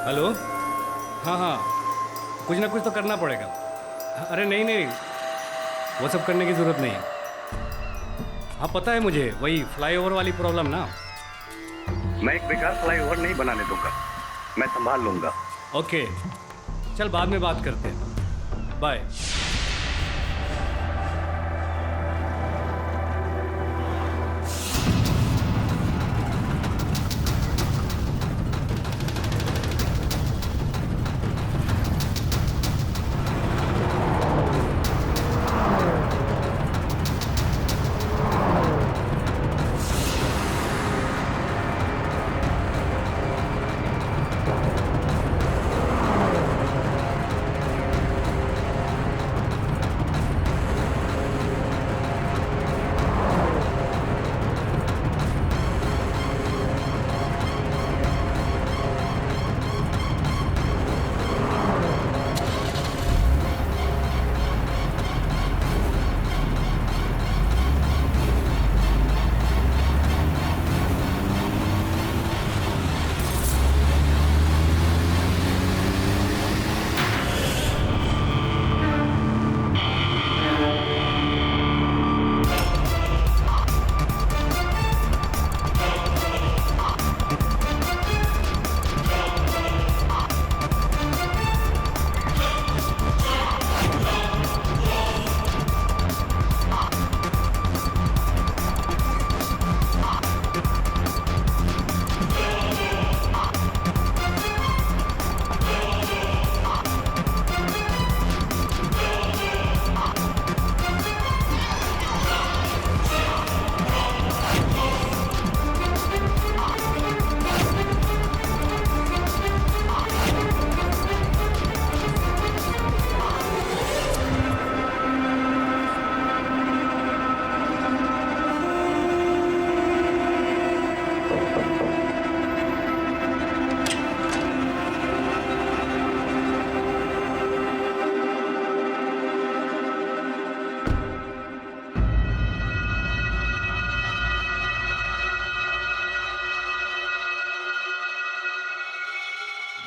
Hello. हाँ हाँ, कुछ ना कुछ तो करना पड़ेगा। अरे नहीं नहीं, वो सब करने की ज़रूरत नहीं है। हाँ पता है मुझे, वही फ्लाईओवर वाली प्रॉब्लम ना। मैं एक बेकार फ्लाईओवर नहीं बनाने दूंगा, मैं संभाल लूंगा। ओके, चल बाद में बात करते हैं, बाय।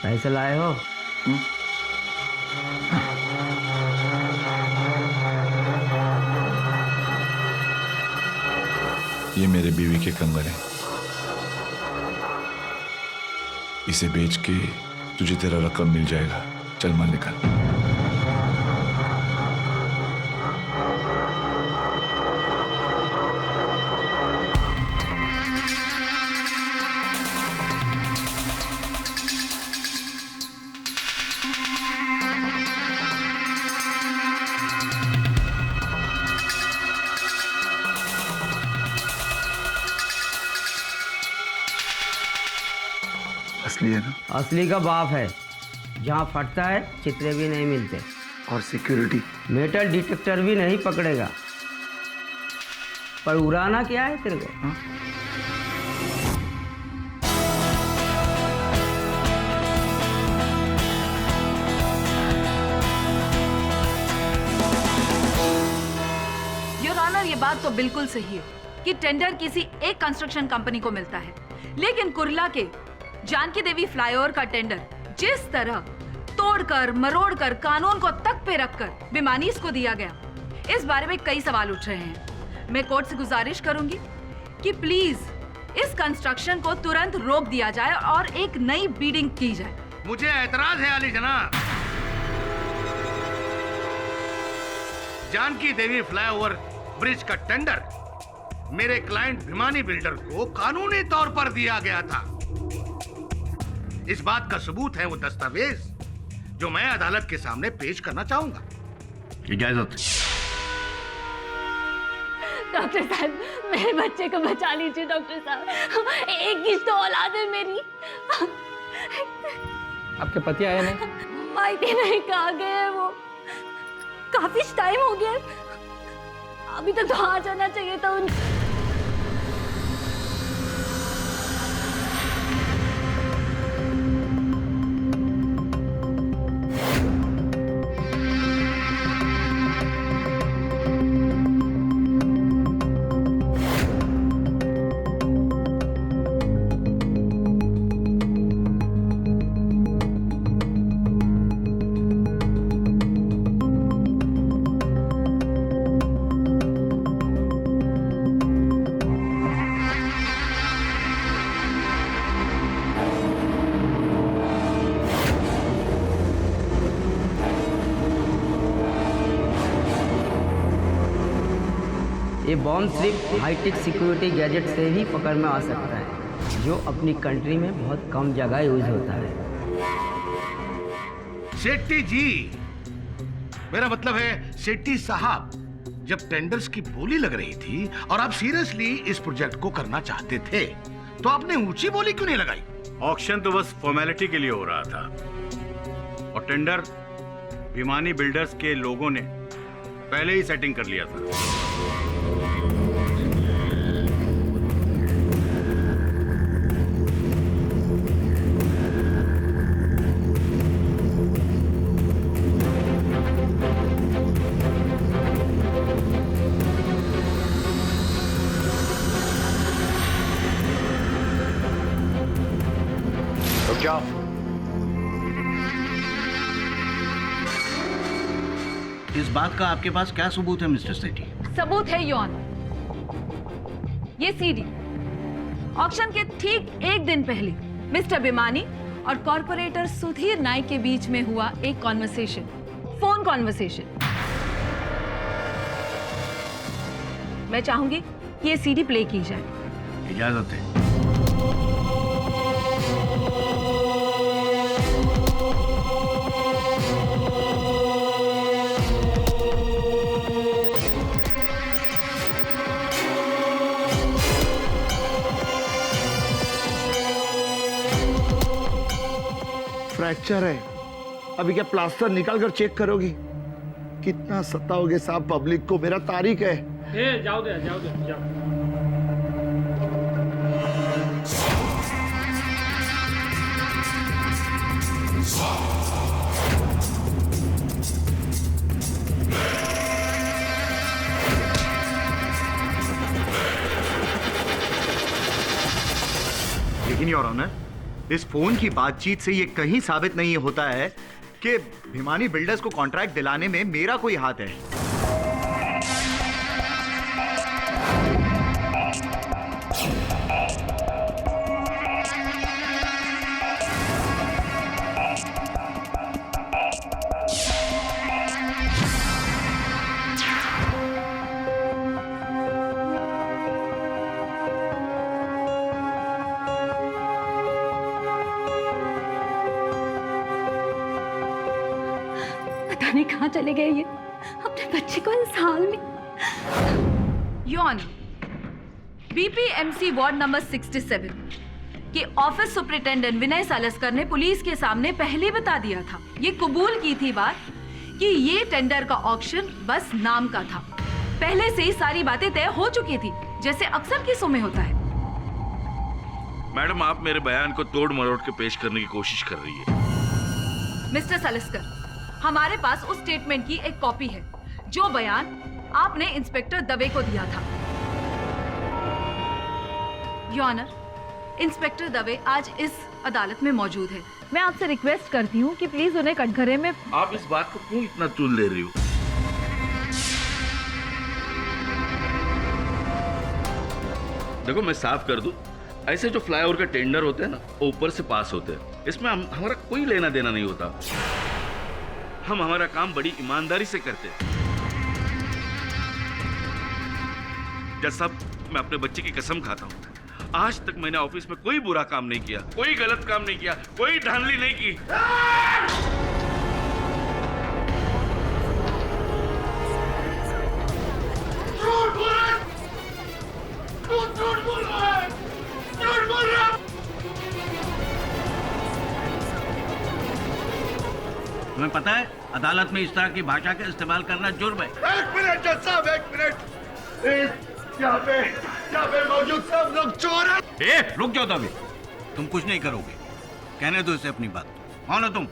पैसे लाए हो? ये मेरे बीवी के कंगन है, इसे बेच के तुझे तेरा रकम मिल जाएगा। चल माल निकाल। असली है ना? असली का बाप है। जहाँ फटता है चित्रे भी नहीं मिलते, और सिक्योरिटी? मेटल डिटेक्टर भी नहीं पकड़ेगा। पर उड़ाना क्या है तेरे को? हाँ? योर ऑनर, ये बात तो बिल्कुल सही है कि टेंडर किसी एक कंस्ट्रक्शन कंपनी को मिलता है, लेकिन कुर्ला के जानकी देवी फ्लाईओवर का टेंडर जिस तरह तोड़कर मरोड़कर कानून को तक पे रखकर बेमानीस को दिया गया, इस बारे में कई सवाल उठ रहे हैं। मैं कोर्ट से गुजारिश करूंगी कि प्लीज इस कंस्ट्रक्शन को तुरंत रोक दिया जाए और एक नई बीडिंग की जाए। मुझे एतराज है अली जनाब। जानकी देवी फ्लाईओवर ब्रिज का टेंडर मेरे क्लाइंट भिमानी बिल्डर को कानूनी तौर पर दिया गया था। इस बात का सबूत है वो दस्तावेज जो मैं अदालत के सामने पेश करना चाहूंगा। इजाजत। डॉक्टर साहब, मेरे बच्चे को बचा लीजिए डॉक्टर साहब। एक ही तो औलाद है मेरी। आपके पति आए नहीं? मायके नहीं, कहाँ गए हैं वो? काफी टाइम हो गया, अभी तक तो आ जाना चाहिए था उनको। ये बॉम्ब सिर्फ हाईटेक सिक्योरिटी गैजेट से ही पकड़ में आ सकता है, जो अपनी कंट्री में बहुत कम जगह यूज होता है। शेट्टी जी, मेरा मतलब है शेट्टी साहब, जब टेंडर्स की बोली लग रही थी और आप सीरियसली इस प्रोजेक्ट को करना चाहते थे, तो आपने ऊंची बोली क्यों नहीं लगाई? ऑक्शन तो बस फॉर्मेलिटी के लिए हो रहा था और टेंडर भिमानी बिल्डर्स के लोगों ने पहले ही सेटिंग कर लिया था। रुक जाओ। इस बात का आपके पास क्या सबूत है मिस्टर सेठी? सबूत है योन, ये सीडी ऑक्शन के ठीक एक दिन पहले मिस्टर भिमानी और कॉर्पोरेटर सुधीर नाइक के बीच में हुआ एक कॉन्वर्सेशन, फोन कॉन्वर्सेशन। मैं चाहूंगी कि ये सीडी प्ले की जाए। इजाजत है। फ्रैक्चर है, अभी क्या प्लास्टर निकाल कर चेक करोगी? कितना सताओगे साहब पब्लिक को, मेरा तारीख है। जाओ दे जाओ। लेकिन योर ऑनर, इस फोन की बातचीत से ये कहीं साबित नहीं होता है कि भिमानी बिल्डर्स को कॉन्ट्रैक्ट दिलाने में मेरा कोई हाथ है। पता नहीं कहाँ चले गए ये, अपने बच्चे को इस हाल में। योन, बीपीएमसी वार्ड नंबर 67 के ऑफिस सुपरिटेंडेंट विनय सालस्कर ने पुलिस के सामने पहले बता दिया था, ये कबूल की थी बात कि ये टेंडर का ऑक्शन बस नाम का था। पहले से ही सारी बातें तय हो चुकी थी, जैसे अक्सर केसों में होता है। मैडम, आप मेरे बयान को तोड़ मरोड़ के पेश करने की कोशिश कर रही है। मिस्टर सालस्कर, हमारे पास उस स्टेटमेंट की एक कॉपी है जो बयान आपने इंस्पेक्टर दवे को दिया था। योर ऑनर, इंस्पेक्टर दवे आज इस अदालत में मौजूद है। मैं आपसे रिक्वेस्ट करती हूँ कि प्लीज उन्हें कटघरे में। आप इस बात को क्यों इतना तूल ले रही हो? देखो, मैं साफ कर दूं, ऐसे जो फ्लाईओवर के टेंडर होते हैं ना, ऊपर से पास होते हैं, इसमें हमारा कोई लेना देना नहीं होता। हम हमारा काम बड़ी ईमानदारी से करते हैं। जज साहब, मैं अपने बच्चे की कसम खाता हूं, आज तक मैंने ऑफिस में कोई बुरा काम नहीं किया, कोई गलत काम नहीं किया, कोई धांधली नहीं की। तुम्हें पता है अदालत में इस तरह की भाषा का इस्तेमाल करना जुर्म है। एक मिनट जज साहब, एक मिनट। यहाँ पे मौजूद सब लोग चोर हैं। रुक जाओ दवे, तुम कुछ नहीं करोगे, कहने दो इसे अपनी बात। कौन हो तुम?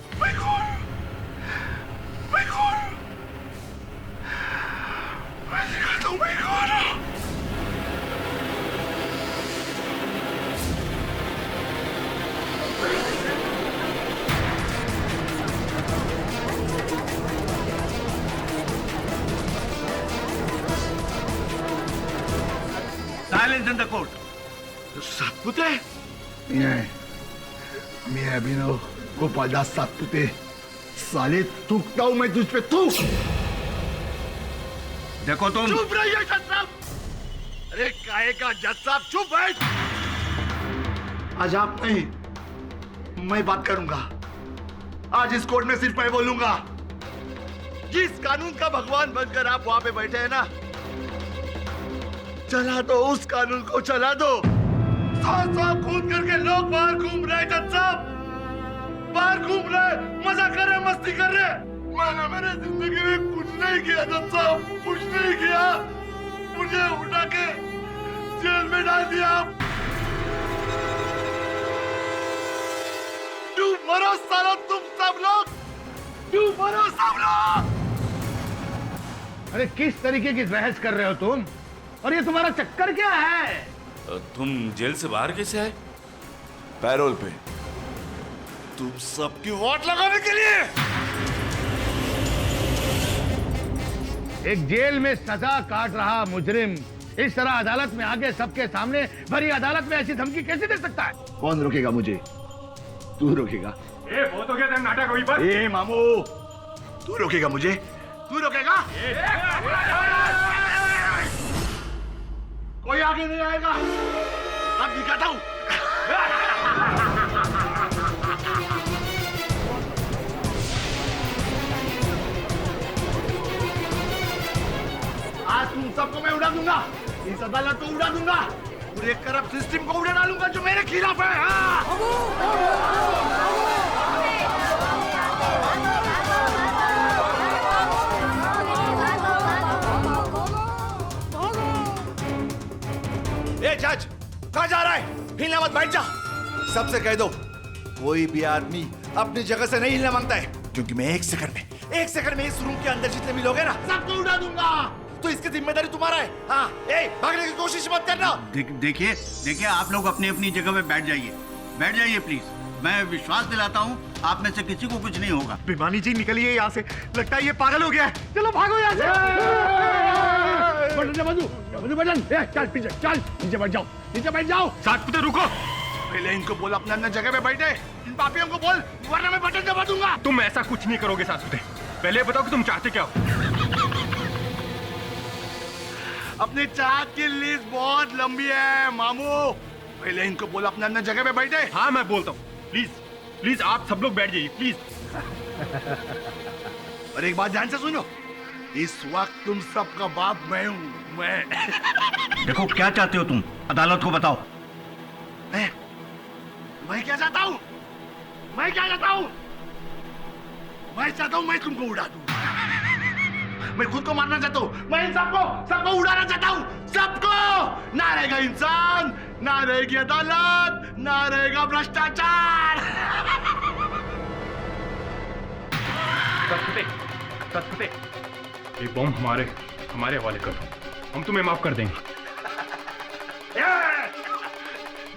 Silence in the court. Satpute? मैं अभिनव गोपालदास सातपुते। साले थूकता हूं मैं तुझ पे, थूक। देखो तुम। चुप रहिए जज साहब, अरे काहे का जज साहब, चुप बैठ। आज आप नहीं, मैं बात करूंगा। आज इस कोर्ट में सिर्फ मैं बोलूंगा। जिस कानून का भगवान बनकर आप वहां पे बैठे हैं ना, चला दो उस कानून को, चला दो। 100 खून करके लोग बाहर घूम रहे, जज साहब बाहर घूम रहे, मजा कर रहे, मस्ती कर रहे। मैंने मेरे जिंदगी में कुछ नहीं किया जज साहब, कुछ नहीं किया। मुझे उठा के जेल में डाल दिया। तू मरो सालो, तुम सब लोग, तू मरो सब लोग। अरे किस तरीके की बहस कर रहे हो तुम? और ये तुम्हारा चक्कर क्या है? तुम जेल से बाहर कैसे आए? पैरोल पे। तुम सबकी वोट लगाने के लिए। एक जेल में सजा काट रहा मुजरिम इस तरह अदालत में आके सबके सामने भरी अदालत में ऐसी धमकी कैसे दे सकता है? कौन रोकेगा मुझे? तू रोकेगा। बहुत हो गया तेरा नाटक अभी पर। ए मामू, तू रोकेगा मुझे? तू रोकेगा? कोई आगे नहीं आएगा। अब दिखाता हूं। आज तुम सबको मैं उड़ा दूंगा। इस अदालत को उड़ा दूंगा। पूरे करप्ट सिस्टम को उड़ा डालूंगा जो मेरे खिलाफ है। ए जज, कहाँ जा रहा है? हिलना मत, बैठ जा। सबसे कह दो कोई भी आदमी अपनी जगह से नहीं हिलना मांगता है, क्योंकि मैं एक सेकंड में इस रूम के अंदर जितने भी लोग हैं ना, सबको उड़ा दूंगा। तो इसकी जिम्मेदारी तुम्हारा है। हाँ, भागने की कोशिश मत करना। देखिए आप लोग अपनी अपनी जगह पे बैठ जाइए प्लीज। मैं विश्वास दिलाता हूँ आप में से किसी को कुछ नहीं होगा। भिमानी जी निकलिए यहाँ से, लगता है ये पागल हो गया है। चलो भागो यहाँ से। चल पीछे, चल नीचे बैठ जाओ। साथ कुत्ते रुको। पहले इनको बोल अपने अंदर जगह पे बैठे। इन पापियों को बोल, वरना मैं बटन दबा दूंगा। तुम ऐसा कुछ नहीं करोगे सासुते। पहले बताओ कि तुम चाहते क्या हो? अपनी चाहत की लिस्ट बहुत लंबी है मामू। पहले इनको बोल अपने अंदर जगह पे बैठे। हाँ मैं बोलता हूँ। प्लीज आप सब लोग बैठ जाइए प्लीज। और एक बात ध्यान से सुनो, इस वक्त तुम सबका बाप मैं हूँ। मैं देखो क्या चाहते हो तुम, अदालत को बताओ। मैं क्या चाहता हूँ? मैं चाहता हूँ मैं तुमको उड़ा दूँ। मैं खुद को मारना चाहता हूँ। मैं इन सबको उड़ाना चाहता हूँ। सबको। ना रहेगा इंसान, ना रहेगी अदालत, ना रहेगा भ्रष्टाचार। सचमुते ये बॉम्ब हमारे हवाले कर दो, हम तुम्हें माफ कर देंगे।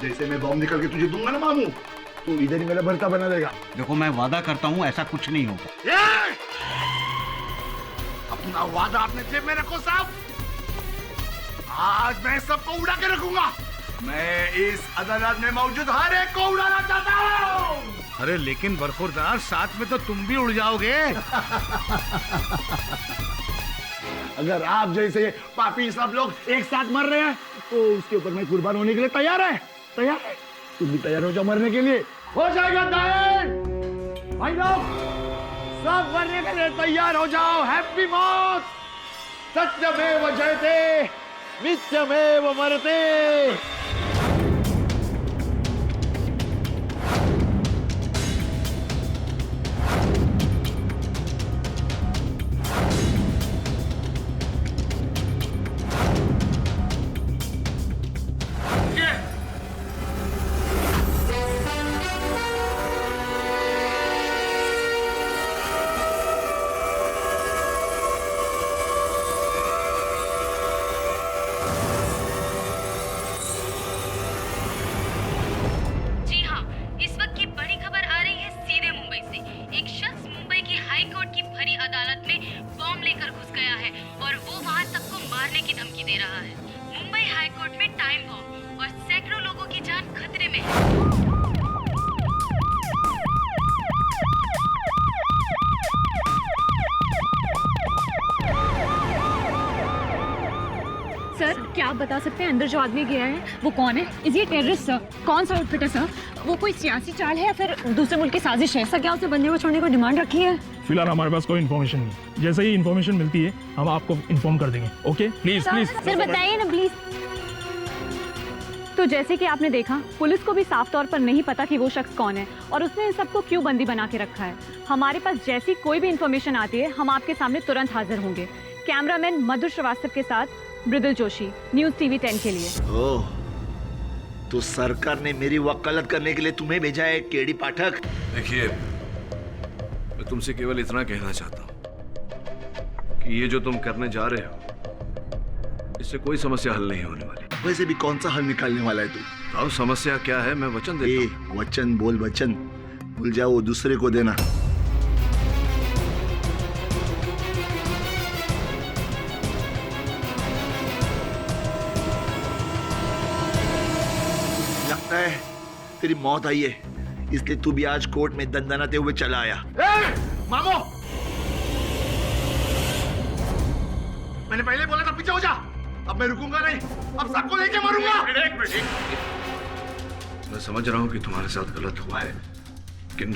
जैसे मैं बॉम्ब निकल के तुझे दूंगा ना मामू, तू इधर ही मेरा भरता बना देगा। देखो मैं वादा करता हूँ ऐसा कुछ नहीं होगा। अपना वादा अपने जेब में रखो साहब। आज मैं सबको उड़ा के रखूंगा। मैं इस अदालत में मौजूद हर एक को उड़ाना चाहता हूँ। अरे लेकिन बरखुरदार, साथ में तो तुम भी उड़ जाओगे। अगर आप जैसे पापी सब लोग एक साथ मर रहे हैं, तो उसके ऊपर मैं कुर्बान होने के लिए तैयार है। तुम भी तैयार हो जाओ मरने के लिए। हो जाएगा दाएं। भाई लोग सब मरने के लिए तैयार हो जाओ। हैप्पी मौत। सत्यमेव जयते, नित्यमेव मरते। आप बता सकते हैं अंदर जो आदमी गया है वो कौन है? इज ये टेररिस्ट सर? कौन सा आउटफिट है सर? वो कोई सियासी चाल है या फिर दूसरे मुल्क की साजिश है? ऐसा क्या उसने बंदे को छोड़ने को डिमांड रखी है? फिलहाल हमारे पास कोई इन्फॉर्मेशन नहीं। जैसे ही इन्फॉर्मेशन मिलती है हम आपको इन्फॉर्म कर देंगे। ओके प्लीज प्लीज सर बताइए ना प्लीज। तो जैसे कि आपने देखा, पुलिस को भी साफ तौर पर नहीं पता कि वो शख्स कौन है और उसने इन सबको क्यों बंदी बना के रखा है। हमारे पास जैसी कोई भी इन्फॉर्मेशन आती है हम आपके सामने तुरंत हाजिर होंगे। कैमरामैन मधुर श्रीवास्तव के साथ मृदुल जोशी, न्यूज़ टीवी 10 के लिए। ओह, तो सरकार ने मेरी वकालत करने के लिए तुम्हें भेजा है केडी पाठक? देखिए, मैं तुमसे केवल इतना कहना चाहता हूँ कि ये जो तुम करने जा रहे हो, इससे कोई समस्या हल नहीं होने वाली। वैसे भी कौन सा हल निकालने वाला है तू? तो अब समस्या क्या है, मैं वचन देता हूँ। वचन बोल, वचन भूल जाओ, वो दूसरे को देना। लगता है तेरी मौत आई है, इसलिए तू भी आज कोर्ट में दंदनाते हुए चला आया। मामो, मैंने पहले बोला था पीछे हो जा। अब मैं रुकूंगा नहीं, अब सबको लेके मरूंगा। एक मिनट। मैं समझ रहा हूँ कि तुम्हारे साथ गलत हुआ है, लेकिन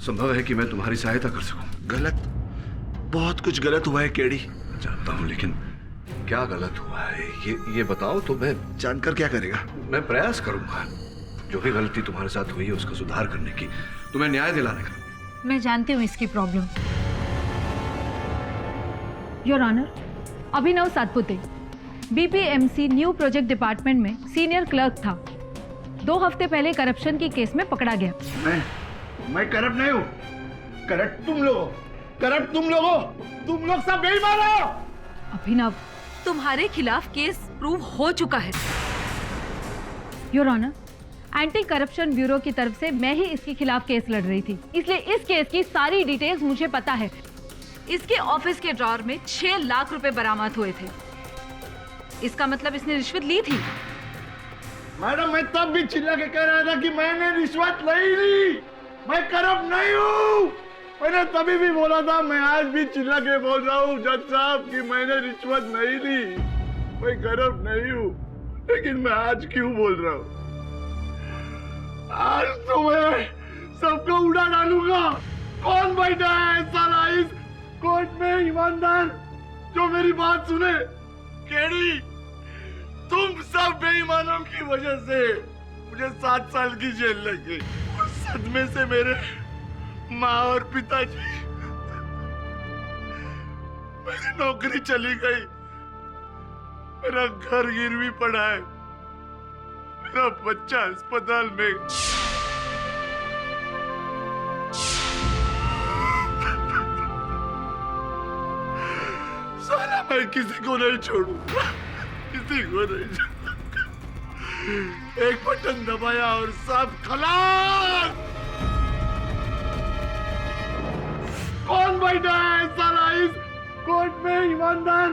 संभव है कि मैं तुम्हारी सहायता कर सकूं। गलत? बहुत कुछ गलत हुआ है केडी। जानता हूँ, लेकिन क्या गलत हुआ है ये बताओ तो मैं जानकर क्या करेगा? मैं प्रयास करूंगा जो भी गलती तुम्हारे साथ हुई है उसका सुधार करने की, तुम्हें न्याय दिलाने का। मैं जानती हूँ इसकी problem. Your honour, Abhinav Satpute BPMC new project department में सीनियर क्लर्क था। 2 हफ्ते पहले करप्शन की केस में पकड़ा गया। मैं करप्ट नहीं हूँ। करप्ट तुम लोग हो। करप्ट तुम लोग हो। तुम लोग सब बेईमान हो। अभिनव, तुम्हारे खिलाफ केस प्रूव हो चुका है। Your honour, anti corruption bureau की तरफ से मैं ही इसके खिलाफ केस लड़ रही थी, इसलिए इस केस की सारी डिटेल्स मुझे पता है। इसके ऑफिस के ड्रॉर में 6 लाख रुपए बरामद हुए थे। इसका मतलब इसने रिश्वत ली थी। मैडम, मैं तब भी चिल्ला के कह रहा था कि मैंने रिश्वत नहीं ली, मैं करप्ट नहीं हूँ। मैंने तभी भी बोला था, मैं आज भी चिल्ला के बोल रहा हूँ जज साहब कि मैंने रिश्वत नहीं ली, मैं करप्ट नहीं हूँ। लेकिन मैं आज क्यों बोल रहा हूँ? आज तो मैं सबको उड़ा डालूंगा। कौन बैठा है साला इस कोर्ट में ईमानदार जो मेरी बात सुने? केडी, तुम सब बेईमानों की वजह से मुझे 7 साल की जेल लग गई। उस सदमे से मेरे माँ और पिताजी, मेरी नौकरी चली गई, मेरा घर गिरवी पड़ा है, मेरा बच्चा अस्पताल में। साला मैं किसी को नहीं छोड़ूंगा, किसी को नहीं छोड़ूंगा। एक बटन दबाया और सब खलास। कौन बैठा है साला इस कोर्ट में ईमानदार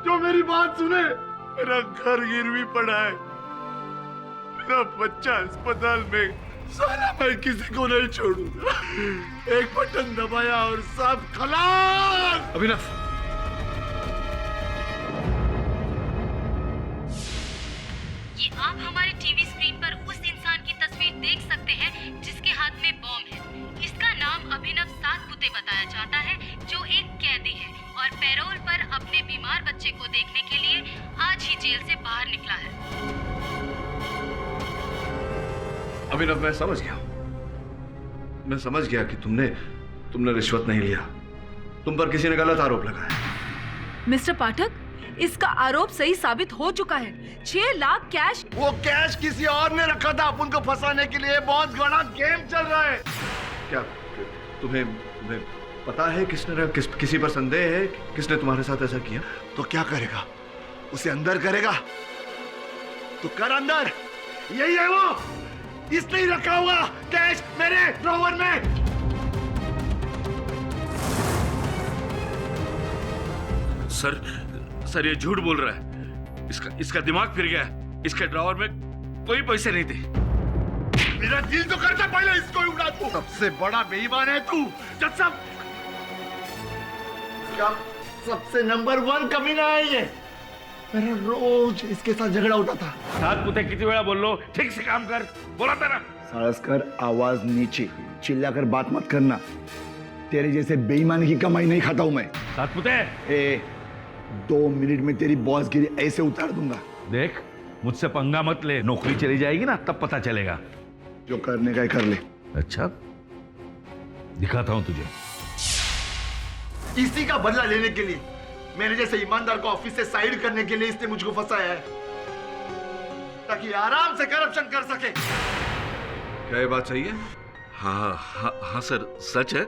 जो मेरी बात सुने? मेरा घर गिरवी पड़ा है, मेरा बच्चा अस्पताल में। साला मैं किसी को नहीं छोड़ूंगा। एक बटन दबाया और सब खलास। अभिनव, ये आप हमारे टीवी स्क्रीन पर उस इंसान की तस्वीर देख सकते हैं जिसके हाथ में बॉम्ब है। इसका नाम अभिनव सातपुते बताया जाता है, जो एक कैदी है और पैरोल पर अपने बीमार बच्चे को देखने के लिए आज ही जेल से बाहर निकला है। अभिनव, मैं समझ गया कि तुमने रिश्वत नहीं लिया, तुम पर किसी ने गलत आरोप लगाया। मिस्टर पाठक, इसका आरोप सही साबित हो चुका है। 6 लाख कैश। वो कैश किसी और ने रखा था अपन को फंसाने के लिए। बहुत बड़ा गेम चल रहा है। क्या तुम्हें पता है किसी पर संदेह है किसने तुम्हारे साथ ऐसा किया? तो क्या करेगा? उसे अंदर करेगा तो कर अंदर। यही है वो, इसने ही रखा हुआ कैश मेरे ड्रॉवर में। सर ये झूठ बोल रहा है। इसका दिमाग फिर गया है। इसके ड्रॉवर में कोई पैसे नहीं थे। मेरा दिल तो करता पहले इसको ही उड़ा दूं। सबसे बड़ा बेईमान है तू जज साहब। क्या सबसे नंबर 1 कमीना है ये? मेरा रोज इसके साथ झगड़ा होता था। साथ पुते कितनी वेळा बोलो, ठीक से काम कर, बोला था ना। सारस्कर, आवाज नीचे, चिल्लाकर बात मत करना। तेरे जैसे बेईमान की कमाई नहीं खाता हूं मैं। साथ पुते, 2 मिनट में तेरी बॉसगिरी ऐसे उतार दूंगा। देख, मुझसे पंगा मत ले, नौकरी चली जाएगी ना तब पता चलेगा। जो करने का है कर ले। अच्छा, दिखाता हूं तुझे। इसी का बदला लेने के लिए, मेरे जैसे ईमानदार को ऑफिस से साइड करने के लिए इसने मुझको फंसाया है, ताकि आराम से करप्शन कर सके। क्या ये बात सही है? हाँ हाँ हाँ सर, सच है।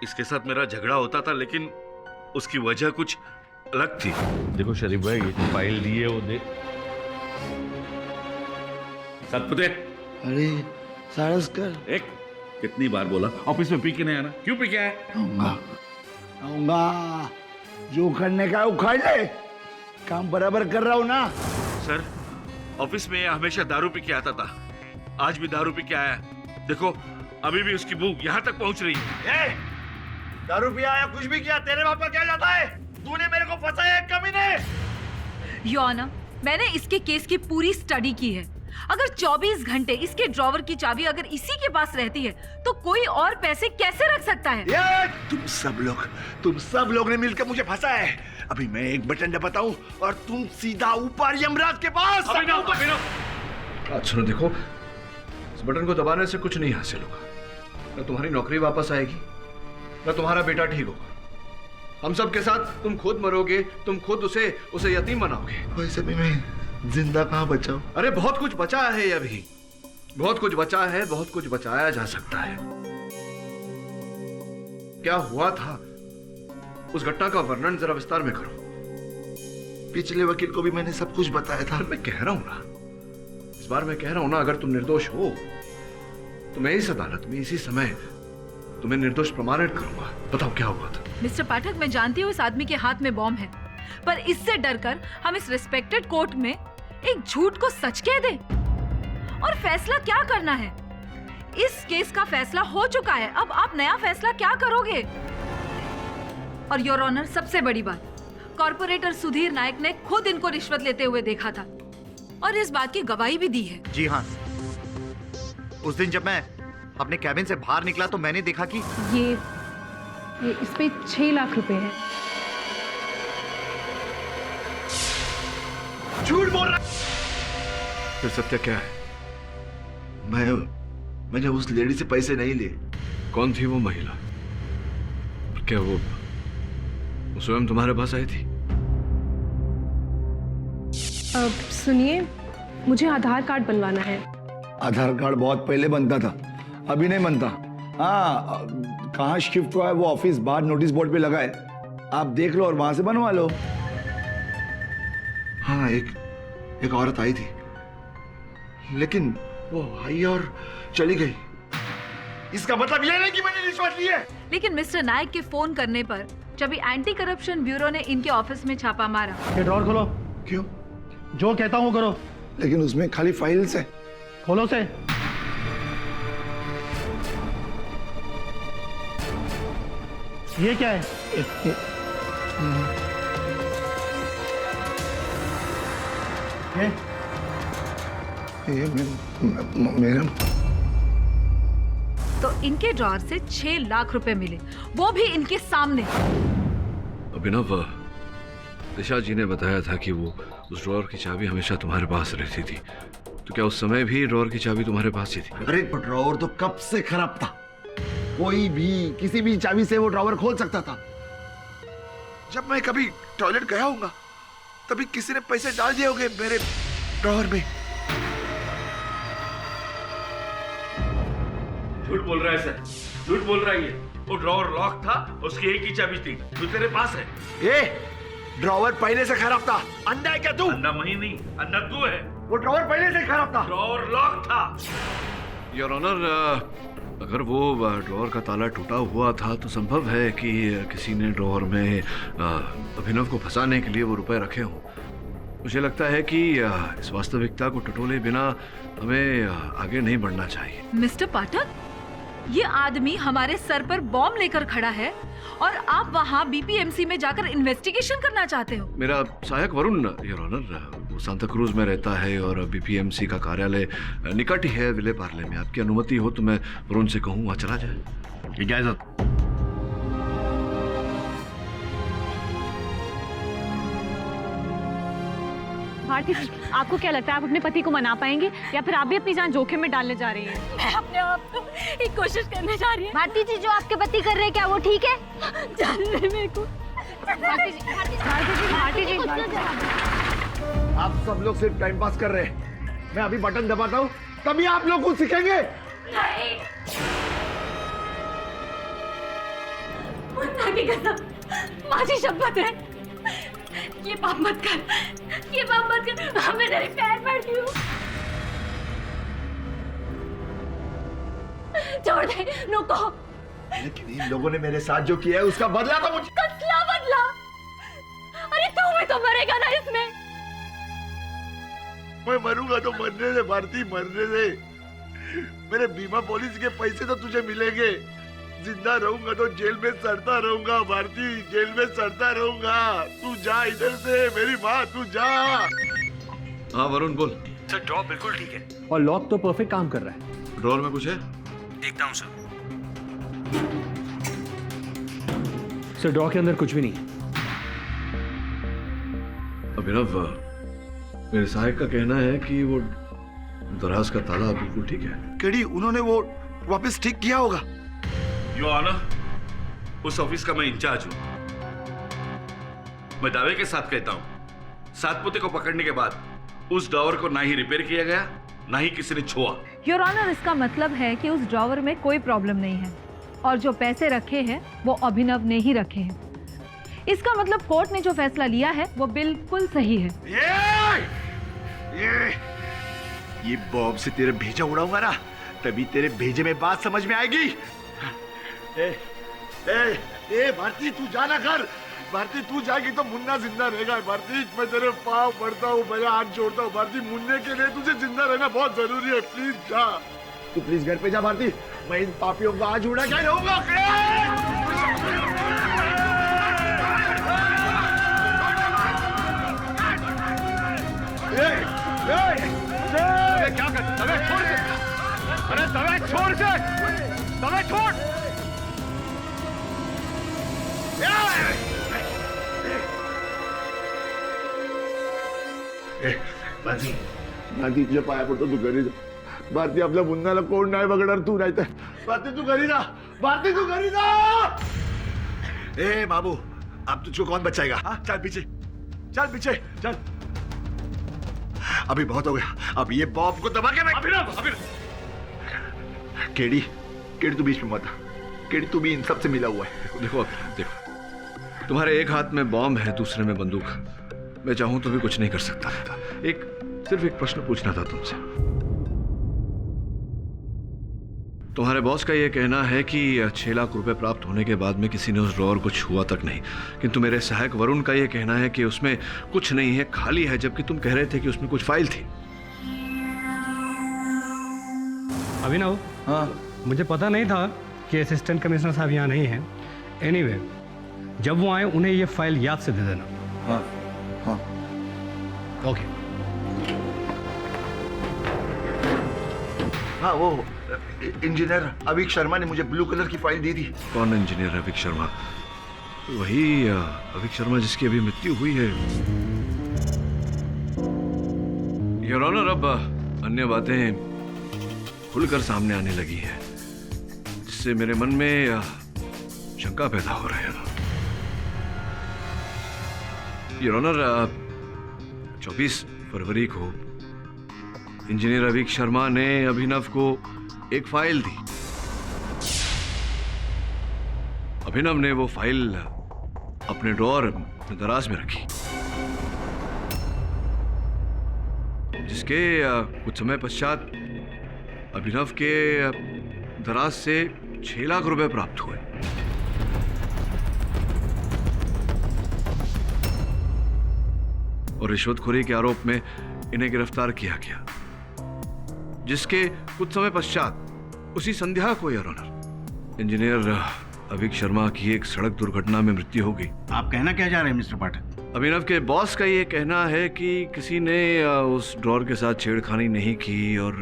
इसके साथ मेरा झगड़ा होता था, लेकिन उसकी वजह कुछ अलग थी। देखो शरीफ भाई, ये जो फाइल दी है वो देख। सतपुते, अरे सारस्कर, एक कितनी बार बोला ऑफिस में पी के नहीं आना? क्यों पी के आया? आऊंगा। जो करने का उखाड़ ले, काम बराबर कर रहा हूं ना। सर, ऑफिस में हमेशा दारू पी के आता था, आज भी दारू पी के आया। देखो, अभी भी उसकी भूख यहाँ तक पहुंच रही है। दारू पिया या कुछ भी किया, तेरे बाप का क्या जाता है? तूने मेरे को फंसाया है कमीने। योर ऑनर, मैंने इसके केस की पूरी स्टडी की है। अगर 24 घंटे इसके ड्रॉवर की चाबी अगर इसी के पास रहती है, तो कोई और पैसे कैसे रख सकता है? तुम सब लोग ने मिलकर मुझे फंसाया है। अभी मैं एक बटन दबाता हूँ और तुम सीधा ऊपर यमराज के पास। बात सुनो, देखो, इस बटन को दबाने से कुछ नहीं हासिल होगा। न तुम्हारी नौकरी वापस आएगी, न तुम्हारा बेटा ठीक होगा। हम सब के साथ तुम खुद मरोगे, तुम खुद उसे यतीम बनाओगे। वैसे भी मैं जिंदा कहाँ बचा हूँ? अरे बहुत कुछ बचा है, अभी बहुत कुछ बचा है, बहुत कुछ बचाया जा सकता है। क्या हुआ था, उस घटना का वर्णन जरा विस्तार में करो। पिछले वकील को भी मैंने सब कुछ बताया था। मैं कह रहा हूं ना, इस बार मैं कह रहा हूं ना, अगर तुम निर्दोष हो तो मैं इस अदालत में इसी समय तुम्हें निर्दोष प्रमाणित करूंगा। बताओ क्या हुआ था? मिस्टर पाठक, मैं जानती हूँ इस आदमी के हाथ में बॉम्ब है, पर इससे डरकर हम इस रिस्पेक्टेड कोर्ट में एक झूठ को सच कह दें? और फैसला क्या करना है? इस केस का फैसला हो चुका है, अब आप नया फैसला क्या करोगे? और योर ऑनर, सबसे बड़ी बात, कॉर्पोरेटर सुधीर नायक ने खुद इनको रिश्वत लेते हुए देखा था और इस बात की गवाही भी दी है। जी हाँ, उस दिन जब मैं अपने कैबिन से बाहर निकला तो मैंने देखा कि ये इस पे 6 लाख रुपए है। झूठ बोल रहा। फिर सत्य क्या है? मैंने उस लेडी से पैसे नहीं लिए। कौन थी वो महिला? क्या वो स्वयं तुम्हारे पास आई थी? सुनिए, मुझे आधार कार्ड बनवाना है। आधार कार्ड बहुत पहले बनता था, अभी नहीं बनता। हाँ, कहाँ शिफ्ट हुआ है वो ऑफिस बाहर नोटिस बोर्ड पे लगा है, आप देख लो और वहां से बनवा लो। हाँ, एक औरत आई थी, लेकिन वो आई और चली गई। इसका मतलब ये नहीं कि मैंने रिश्वत ली है। लेकिन मिस्टर नायक के फोन करने पर जब एंटी करप्शन ब्यूरो ने इनके ऑफिस में छापा मारा। ये ड्रॉर खोलो। क्यों? जो कहता हूँ करो। लेकिन उसमें खाली फाइल्स है। खोलो से। ये क्या है? ये मेरा। तो इनके ड्रॉर से 6 लाख रुपए मिले, वो भी इनके सामने। अभिनव, दिशा जी ने बताया था कि वो उस ड्रॉर की चाबी हमेशा तुम्हारे पास रहती थी, तो क्या उस समय भी ड्रॉर की चाबी तुम्हारे पास ही थी? अरे ड्रॉवर तो कब से खराब था, कोई भी किसी भी चाबी से वो ड्रॉवर खोल सकता था। जब मैं कभी टॉयलेट गया होगा तभी किसी ने पैसे डाल दिए होंगे मेरे ड्रॉवर में। झूठ बोल रहा है सर, झूठ बोल रहा है ये। वो ड्रॉवर लॉक था, उसकी एक ही चाबी थी जो तेरे पास है। ये ड्रॉवर पहले से खराब था। अंधा है क्या तू? अंधा मैं नहीं, अंधा तू है। वो ड्रॉवर पहले से खराब था। ड्रॉवर लॉक था। योर ऑनर, अगर वो ड्रॉवर का ताला टूटा हुआ था तो संभव है कि किसी ने ड्रॉवर में अभिनव को फंसाने के लिए वो रुपए रखे हों। मुझे लगता है कि इस वास्तविकता को टटोले बिना हमें आगे नहीं बढ़ना चाहिए। मिस्टर पाठक, ये आदमी हमारे सर पर बॉम्ब लेकर खड़ा है और आप वहाँ बीपीएमसी में जाकर इन्वेस्टिगेशन करना चाहते हो। मेरा सहायक वरुण, योर ऑनर, वो सांता क्रूज में रहता है और बीपीएमसी का कार्यालय निकट ही है विले पार्ले में। आपकी अनुमति हो तो मैं वरुण से कहूँ वहाँ चला जाए। इजाजत। भारती जी, आपको क्या लगता है आप अपने पति को मना पाएंगे या फिर आप भी अपनी जान जोखिम में डालने जा रही हैं? मैं अपने आप को एक कोशिश करने जा रही हूँ। भारती जी, जो आपके पति कर रहे हैं क्या वो ठीक है? जानने मेरे को। भारती जी, आप सब लोग सिर्फ टाइम पास कर रहे हैं। मैं अभी बटन दबाता हूँ तभी आप लोग कुछ सीखेंगे। नहीं। मुन्ना की कसम, माझी शपथ है, ये पाप मत कर, ये पाप मत कर। मैं तेरे पैर पड़ती हूँ। छोड़ दे, रुको। लेकिन इन लोगों ने मेरे साथ जो किया है उसका बदला तो मुझे। कसला बदला? अरे तू भी तो मरेगा ना इसमें। मैं मरूंगा तो मरने से भारती, मरने से। मेरे बीमा पॉलिसी के पैसे तो तुझे मिलेंगे। जिंदा रहूंगा तो जेल में सड़ता रहूंगा भारती, जेल में सड़ता रहूंगा। तू जा इधर से, मेरी माँ, तू जा। हाँ वरुण बोल। सर ड्रॉ बिल्कुल ठीक है और लॉक तो परफेक्ट काम कर रहा है। ड्रॉअर में कुछ है? देखता हूँ सर। सर ड्रॉ के अंदर कुछ भी नहीं है। अभिनव, मेरे सहायक का कहना है कि वो दराज का ताला बिल्कुल ठीक है। केडी, उन्होंने वो वापस ठीक किया होगा। योर ऑनर, उस ऑफिस का मैं इंचार्ज हूं। मैं दावे के साथ कहता हूं, सातपुते को पकड़ने के बाद उस ड्रॉवर को ना ही रिपेयर किया गया, ना ही किसी ने छुआ। योर ऑनर, इसका मतलब है कि उस ड्रॉवर में कोई प्रॉब्लम नहीं है और जो पैसे रखे हैं वो अभिनव ने ही रखे हैं। इसका मतलब कोर्ट ने जो फैसला लिया है वो बिल्कुल सही है। ये बॉम्ब से तेरे भेजा उड़ाऊंगा ना, तभी तेरे भेजे में बात समझ में आएगी। भारती, तू जाना घर। भारती, तू जाएगी तो मुन्ना जिंदा रहेगा। भारती, मैं तेरे पाँव पड़ता हूँ, मेरा हाथ जोड़ता हूँ। भारती, मुन्ने के लिए तुझे जिंदा रहना बहुत जरूरी है। प्लीज जा, तू प्लीज घर पे जा। भारती, मैं इन पापियों को आज उड़ा के रहूंगा। क्या कर? दबे छोड़ से। अरे दबे छोड़ से, दबे छोड़। भारती, तुझ्या पाया पडतो, तू घरी जा. भारती, आपल्या मुन्नाला कोण नाही बघणार, तू नाही तर. भारती, तू घरी जा. भारती, तू घरी जा. ए बाबू, अब तुझको कौन बचाएगा? हाँ, चल पीछे, चल पीछे, चल. अभी बहुत हो गया, अब ये बॉम्ब को दबा के मैं. केडी, केडी तू बीच में मत. केडी, तू भी इन सब से मिला हुआ है. देखो, देखो, तुम्हारे एक हाथ में बॉम्ब है, दूसरे में बंदूक. मैं चाहूं तो भी कुछ नहीं कर सकता. सिर्फ एक प्रश्न पूछना था तुमसे. तुम्हारे बॉस का यह कहना है कि 6 लाख रुपए प्राप्त होने के बाद में किसी ने उस ड्रॉवर को छुआ तक नहीं, किंतु मेरे सहायक वरुण का यह कहना है कि उसमें कुछ नहीं है, खाली है, जबकि तुम कह रहे थे कि उसमें कुछ फाइल थी. अभिनव, हाँ, मुझे पता नहीं था कि असिस्टेंट कमिश्नर साहब यहाँ नहीं हैं. एनीवे, जब वो आए उन्हें ये फाइल याद से दे देना. हाँ, हाँ. ओके. हाँ, वो इंजीनियर अभिक शर्मा ने मुझे ब्लू कलर की फाइल दी थी. कौन इंजीनियर अभिक शर्मा? वही अभिक शर्मा जिसकी अभी मृत्यु हुई है. योर ऑनर, अब अन्य बातें खुलकर सामने आने लगी हैं, जिससे मेरे मन में शंका पैदा हो रहा है. योर ऑनर, 24 फरवरी को इंजीनियर अभिक शर्मा ने अभिनव को एक फाइल दी. अभिनव ने वो फाइल अपने ड्रॉअर दराज में रखी, जिसके कुछ समय पश्चात अभिनव के दराज से 6 लाख रुपए प्राप्त हुए. और रिश्वतखोरी के आरोप में इन्हें गिरफ्तार किया गया, जिसके कुछ समय पश्चात उसी संध्या को, your honour, engineer Abhik Sharma की एक सड़क दुर्घटना में मृत्यु हो गई। आप कहना क्या चाह रहे हैं मिस्टर पाठक? अभिनव के बॉस का ये कहना है कि किसी ने उस ड्रॉर के साथ छेड़खानी नहीं की और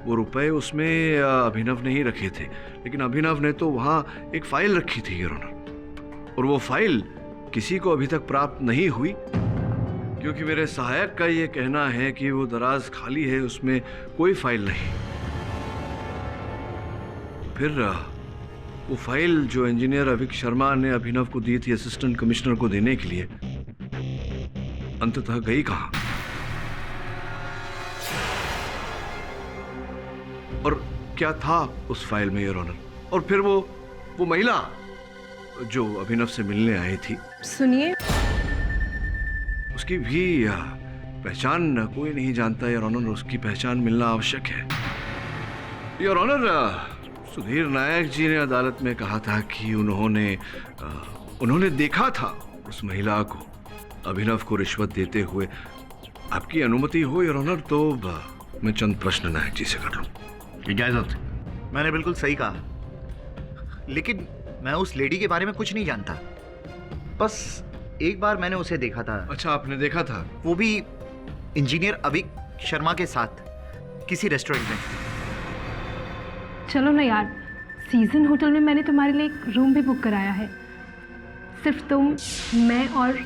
वो रुपए उसमें अभिनव ने ही रखे थे, लेकिन अभिनव ने तो वहाँ एक फाइल रखी थी योर ऑनर, और वो फाइल किसी को अभी तक प्राप्त नहीं हुई क्योंकि मेरे सहायक का ये कहना है कि वो दराज खाली है, उसमें कोई फाइल नहीं। फिर वो फाइल जो इंजीनियर अभिक शर्मा ने अभिनव को दी थी असिस्टेंट कमिश्नर को देने के लिए, अंततः गई कहां? और क्या था उस फाइल में योर ऑनर? और फिर वो महिला जो अभिनव से मिलने आई थी, सुनिए, उसकी भी पहचान कोई नहीं जानता योर ऑनर। उसकी पहचान मिलना आवश्यक है योर ऑनर। सुधीर नायक जी ने अदालत में कहा था कि उन्होंने देखा था उस महिला को अभिनव को रिश्वत देते हुए। आपकी अनुमति हो योर ऑनर तो मैं चंद प्रश्न नायक जी से कर लूं। इजाजत। मैंने बिल्कुल सही कहा, लेकिन मैं उस लेडी के बारे में कुछ नहीं जानता। बस एक बार मैंने उसे देखा था। अच्छा, आपने देखा था? वो भी इंजीनियर अभिक शर्मा के साथ किसी रेस्टोरेंट में। चलो ना यार, सीजन होटल में मैंने तुम्हारे लिए एक रूम भी बुक कराया है। सिर्फ तुम, मैं और।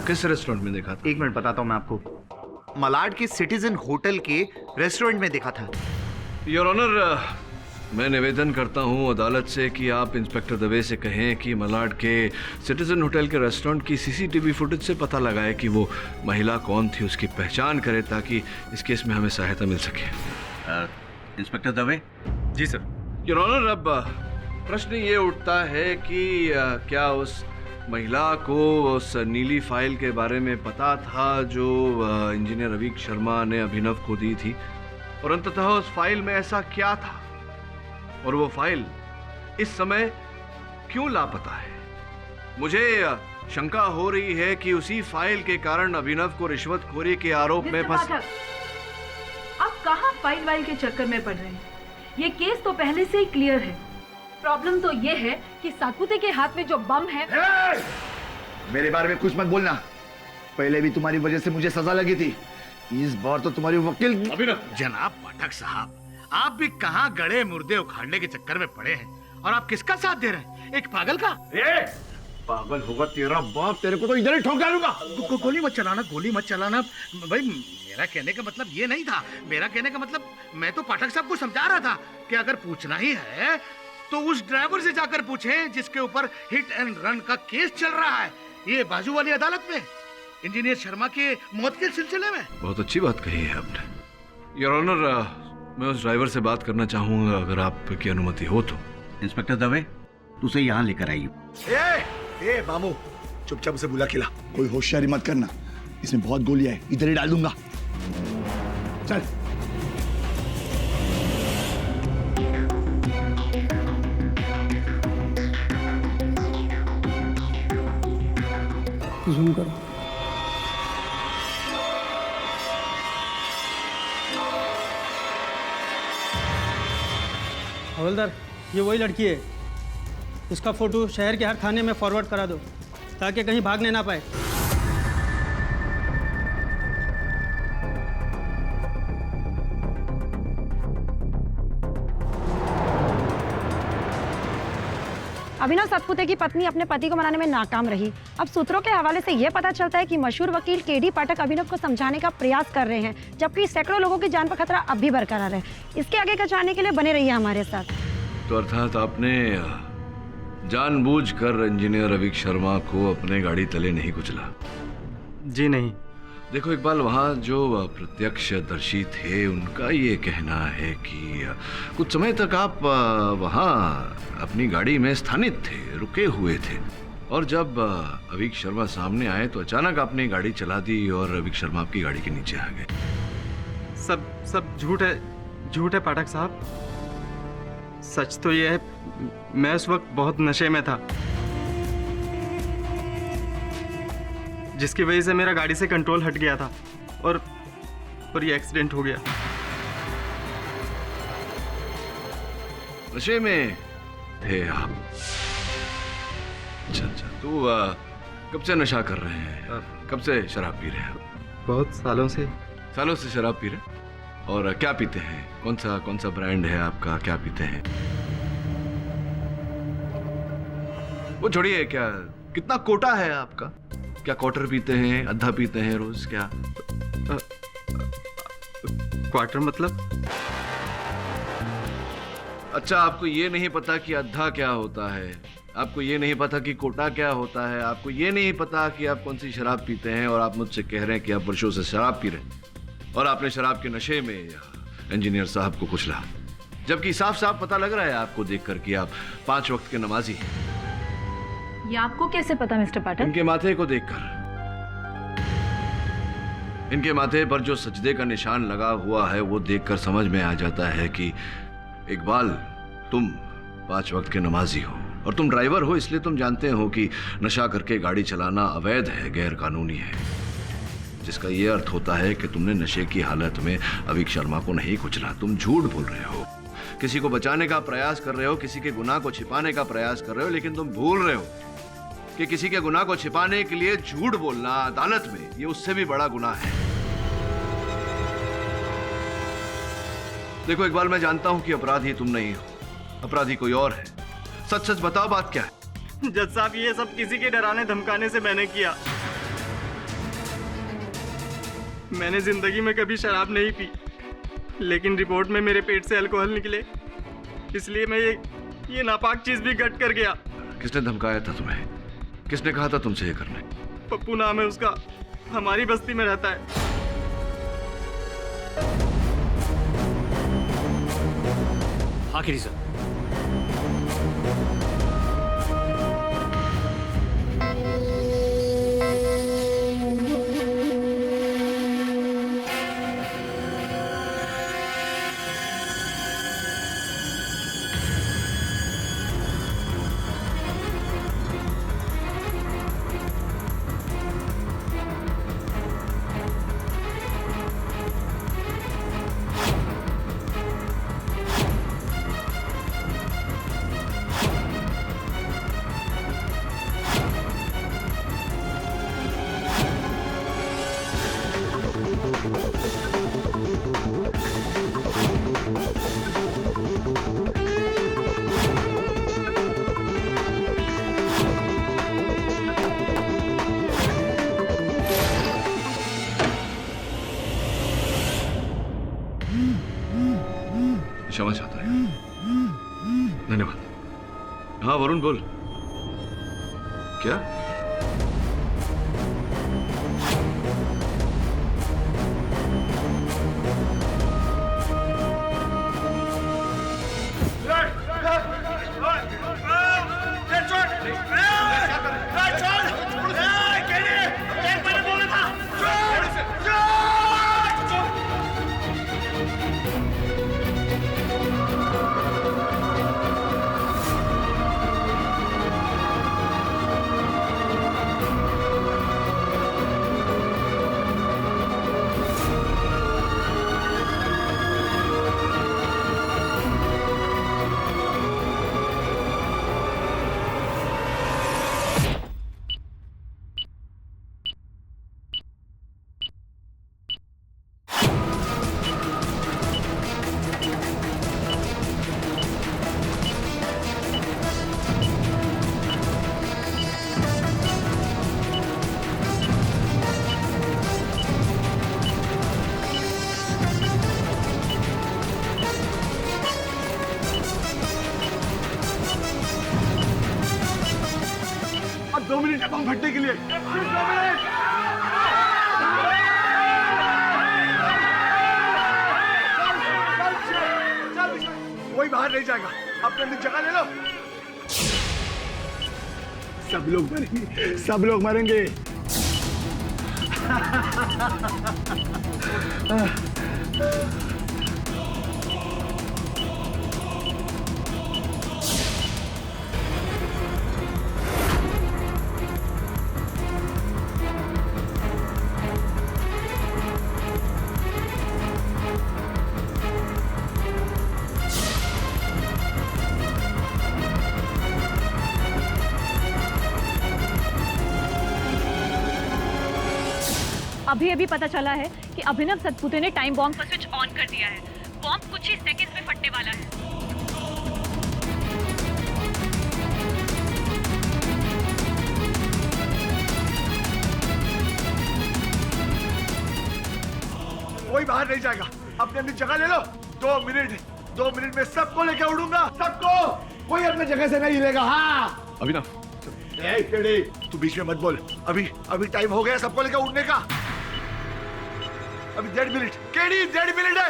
किस रेस्टोरेंट में देखा था? एक मिनट बताता हूँ मैं आपको। मलाड के सिटीजन होटल के रेस्टोरेंट में देखा था। योर ऑनर, मैं निवेदन करता हूँ अदालत से कि आप इंस्पेक्टर दवे से कहें कि मलाड के सिटीजन होटल के रेस्टोरेंट की सीसीटीवी फुटेज से पता लगाए कि वो महिला कौन थी, उसकी पहचान करे ताकि इस केस में हमें सहायता मिल सके। इंस्पेक्टर दवे। जी सर। योर ऑनर, अब प्रश्न ये उठता है कि क्या उस महिला को उस नीली फाइल के बारे में पता था जो इंजीनियर अभिक शर्मा ने अभिनव को दी थी, और अंततः उस फाइल में ऐसा क्या था, और वो फाइल इस समय क्यों लापता है? मुझे शंका हो रही है कि उसी फाइल के कारण अभिनव को रिश्वतखोरी के आरोप में फंस। आप कहां फाइल वाइल के चक्कर में पड़ रहे हैं? ये केस तो पहले से ही क्लियर है। प्रॉब्लम तो ये है कि साकुते के हाथ में जो बम है। मेरे बारे में कुछ मत बोलना। पहले भी तुम्हारी वजह से मुझे सजा लगी थी, इस बार तो तुम्हारी वकील। जनाब पाठक साहब, आप भी कहां गड़े मुर्दे उखाड़ने के चक्कर में पड़े हैं, और आप किसका साथ दे रहे हैं? एक पागल का। पागल होगा तेरा बाप, तेरे को तो इधर ही ठोक डालूंगा। गोली मत चलाना, गोली मत चलाना भाई। मेरा कहने का मतलब ये नहीं था। मेरा कहने का मतलब, मैं तो पाठक साहब को समझा रहा था कि अगर पूछना ही है तो उस ड्राइवर से जाकर पूछें जिसके ऊपर हिट एंड रन का केस चल रहा है, ये बाजू वाली अदालत में, इंजीनियर शर्मा के मौत के सिलसिले में। बहुत अच्छी बात कही है आपने योर ऑनर। मैं उस ड्राइवर से बात करना चाहूंगा, अगर आपकी अनुमति हो तो। इंस्पेक्टर दवे, उसे यहाँ लेकर आइए। ए मामू, चुपचाप उसे बुला खिला। कोई होशियारी मत करना, इसमें बहुत गोलियां है, इधर ही डाल दूंगा। चल। जूम करो। हवलदार, ये वही लड़की है। उसका फोटो शहर के हर थाने में फॉरवर्ड करा दो ताकि कहीं भागने ना पाए। अभिनव सातपुते की पत्नी अपने पति को मनाने में नाकाम रही। अब सूत्रों के हवाले से यह पता चलता है कि मशहूर वकील केडी पाठक अभिनव को समझाने का प्रयास कर रहे हैं, जबकि सैकड़ों लोगों की जान पर खतरा अब भी बरकरार है। इसके आगे का जानने के लिए बने रहिए हमारे साथ। तो अर्थात आपने जानबूझकर इंजीनियर अभिक शर्मा को अपने गाड़ी तले नहीं कुचला? जी नहीं। देखो इकबाल, वहाँ जो प्रत्यक्षदर्शी थे उनका ये कहना है कि कुछ समय तक आप वहाँ अपनी गाड़ी में स्थानित थे, रुके हुए थे, और जब अभिक शर्मा सामने आए तो अचानक आपने गाड़ी चला दी और अभिक शर्मा आपकी गाड़ी के नीचे आ गए। सब झूठ है पाठक साहब। सच तो ये है, मैं उस वक्त बहुत नशे में था, जिसकी वजह से मेरा गाड़ी से कंट्रोल हट गया था और ये एक्सीडेंट हो गया। नशे में थे आप। अच्छा अच्छा, तो कब से नशा कर रहे हैं? कब से शराब पी रहे हैं? बहुत सालों से। सालों से शराब पी रहे हैं? और क्या पीते हैं? कौन सा ब्रांड है आपका? क्या पीते हैं? वो छोड़िए, क्या कितना कोटा है आपका? क्या क्वार्टर पीते हैं, आधा पीते हैं रोज? क्या क्वार्टर मतलब? अच्छा, आपको ये नहीं पता कि आधा क्या होता है? आपको ये नहीं पता कि कोटा क्या होता है? आपको ये नहीं पता कि आप कौन सी शराब पीते हैं? और आप मुझसे कह रहे हैं कि आप वर्षों से शराब पी रहे हैं और आपने शराब के नशे में इंजीनियर साहब को कुचला, जबकि साफ साफ पता लग रहा है आपको देखकर कि आप 5 वक्त के नमाजी हैं। ये आपको कैसे पता मिस्टर पाठक? इनके माथे को देखकर, इनके माथे पर जो सजदे का निशान लगा हुआ है वो देखकर समझ में आ जाता है कि इकबाल, तुम 5 वक्त के नमाजी हो और तुम ड्राइवर हो, इसलिए तुम जानते हो कि नशा करके गाड़ी चलाना अवैध है, गैर कानूनी है, जिसका यह अर्थ होता है कि तुमने नशे की हालत में अवीक शर्मा को नहीं कुचला। तुम झूठ बोल रहे हो, किसी को बचाने का प्रयास कर रहे हो, किसी के गुनाह को छिपाने का प्रयास कर रहे हो, लेकिन तुम भूल रहे हो कि किसी के गुनाह को छिपाने के लिए झूठ बोलना अदालत में, ये उससे भी बड़ा गुनाह है। देखो इकबाल, मैं जानता हूं कि अपराधी तुम नहीं हो, अपराधी कोई और है। सच सच बताओ, बात क्या है? जज साहब, ये सब किसी के डराने धमकाने से मैंने किया। मैंने जिंदगी में कभी शराब नहीं पी, लेकिन रिपोर्ट में मेरे पेट से अल्कोहल निकले, इसलिए मैं ये नापाक चीज भी गट कर गया। किसने धमकाया था तुम्हें? किसने कहा था तुमसे ये करने? पप्पू नाम है उसका, हमारी बस्ती में रहता है। आखिरी सर, क्षमा चाहता है। धन्यवाद। हाँ वरुण, बोल। क्या? भट्टी के लिए कोई बाहर नहीं जाएगा, अपने अंदर जगह ले लो। सब लोग मरेंगे, सब लोग मरेंगे। अभी अभी पता चला है कि अभिनव सतपुते ने टाइम बॉम्ब का स्विच ऑन कर दिया है। बॉम्ब कुछ ही सेकंड में फटने वाला है। कोई बाहर नहीं जाएगा, अपनी अपनी जगह ले लो। 2 मिनट में सबको लेके उड़ूंगा, सबको। कोई अपने जगह से नहीं हिलेगा। हाँ अभिनव, केडी, तू बीच में मत बोल। अभी टाइम हो गया सबको लेकर उड़ने का। अभी 1.5 मिनट। केडी, 1.5 मिनट है।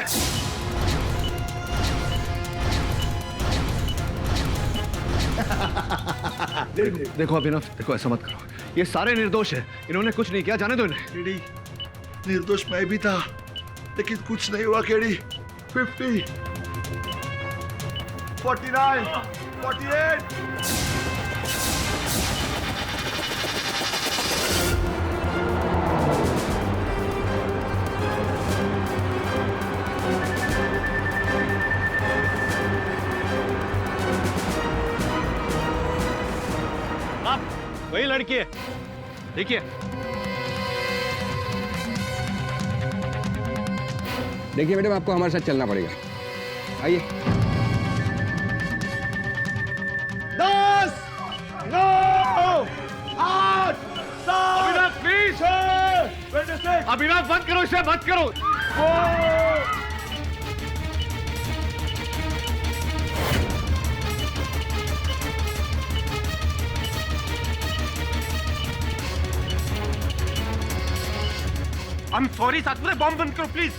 देखो अभिनव, देखो ऐसा मत करो, ये सारे निर्दोष है, इन्होंने कुछ नहीं किया, जाने दो इन्हें। केडी, निर्दोष मैं भी था, लेकिन कुछ नहीं हुआ। केडी, 50, 49, 48। वही लड़की है, देखिए। देखिए मैडम, आपको हमारे साथ चलना पड़ेगा। आइए। 10, 9, 8, 7, अभिनव प्लीज, 26। अभिनव मत करो इसे, मत करो। I'm sorry, सातपुते, बॉम्ब बंद करो प्लीज।